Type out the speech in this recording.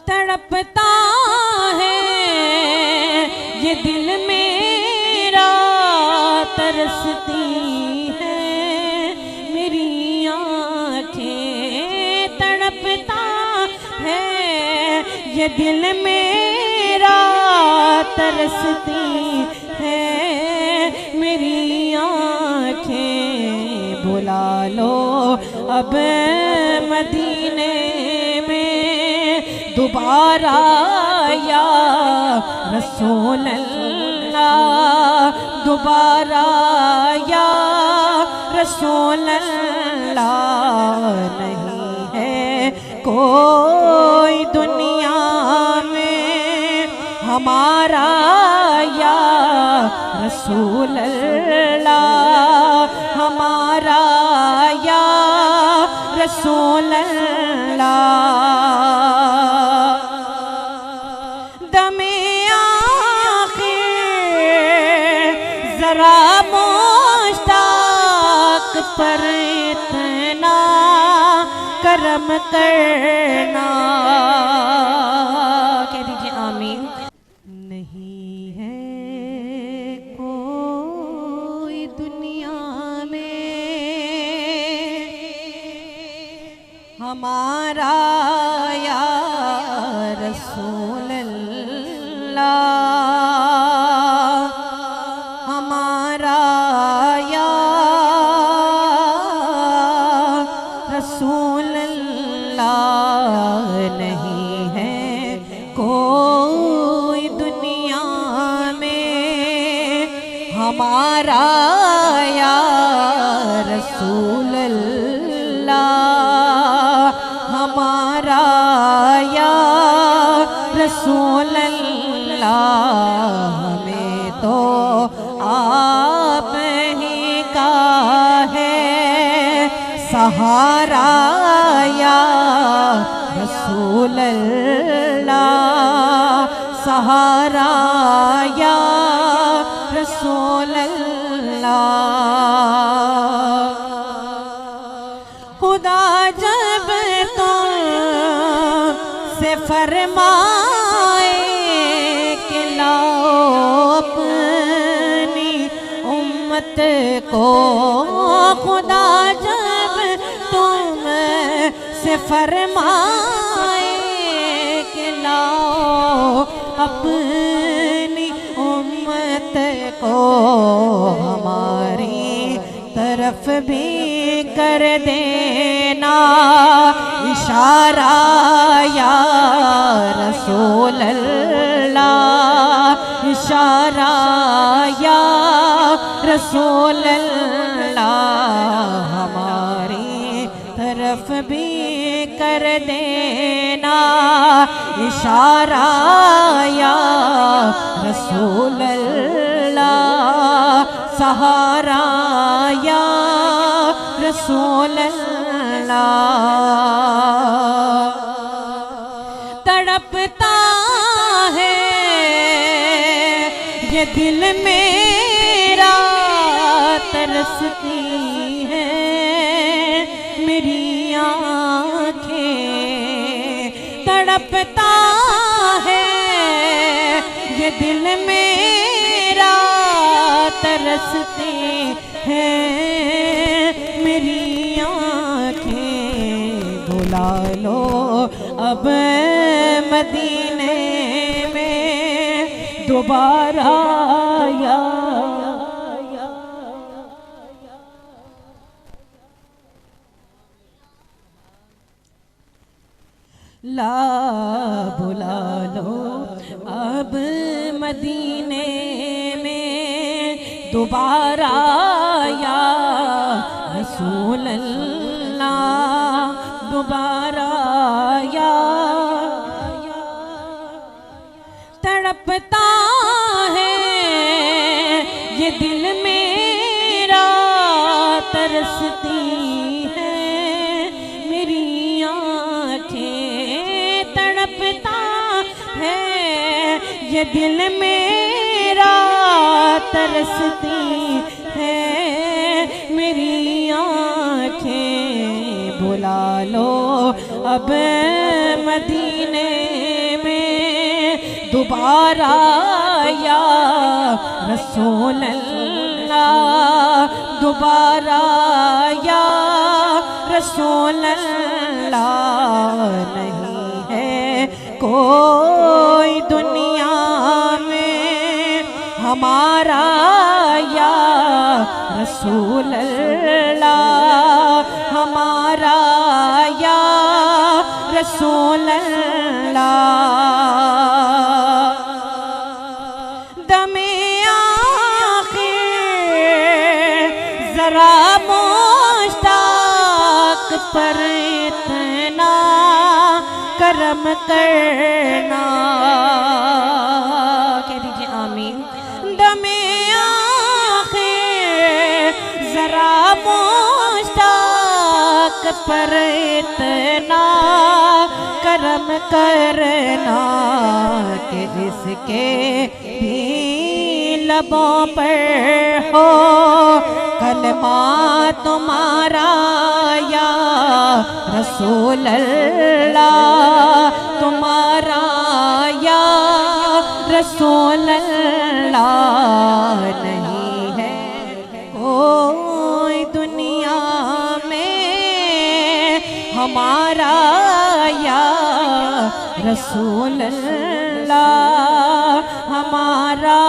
तड़पता है ये दिल मेरा, तरसती है मेरी आँखें। तड़पता है ये दिल मेरा, तरसती है मेरी आँखें। बुला लो अब मदीने में दोबारा या रसूल अल्लाह, दोबारा या रसूल अल्लाह। नहीं है कोई दुनिया में हमारा या रसूल अल्लाह, हमारा या रसूल अल्लाह। दमे आखिर जरा मुश्ताक पर इतना करम करना। कह दीजिए आमीन। नहीं है कोई दुनिया में हमारा या रसूल अल्लाह, हमारा या रसूल अल्लाह। नहीं है कोई दुनिया में हमारा या रसूल अल्लाह, हमारा या रसूल अल्लाह। हमें तो आप ही का है सहारा या रसूल अल्लाह, सहारा या रसूल अल्लाह। खुदा जब तुमसे फरमाए कि लाओ अपनी उम्मत को, खुदा जब तुमसे फरमाए कि लाओ अपनी उम्मत को, हमारी तरफ भी कर देना इशारा या रसूल अल्लाह, इशारा या रसूल अल्लाह। हमारी तरफ भी कर देना इशारा या रसूल अल्लाह, सहारा या रसूल अल्लाह। तड़पता है ये दिल मेरा, तरसती है मेरी आँखें। तड़पता है ये दिल मेरा, तरसती है मेरी आँखें। बुला लो अब मदीने में दोबारा या ला। बुला लो अब मदीने में दोबारा या रसूल अल्लाह, दोबारा या। तड़पता है ये दिल मेरा, तरसती है मेरी आँखें। तड़पता है ये दिल मेरा, तरसती है मेरी आँखें। बुला लो अब मदीने दोबारा या रसूल अल्लाह, दोबारा या रसूल अल्लाह। नहीं है कोई दुनिया में हमारा या रसूल अल्लाह, हमारा या रसूल अल्लाह। दमे आखिर जरा मुश्ताक पर इतना करम करना, कह दीजिए आमीन। दमे आखिर जरा मुश्ताक पर इतना करम करना कि इसके भी लबों पर हो कलमा तुम्हारा या रसूल अल्लाह, तुम्हारा या रसूल अल्लाह। नहीं है कोई दुनिया में हमारा या रसूल अल्लाह, हमारा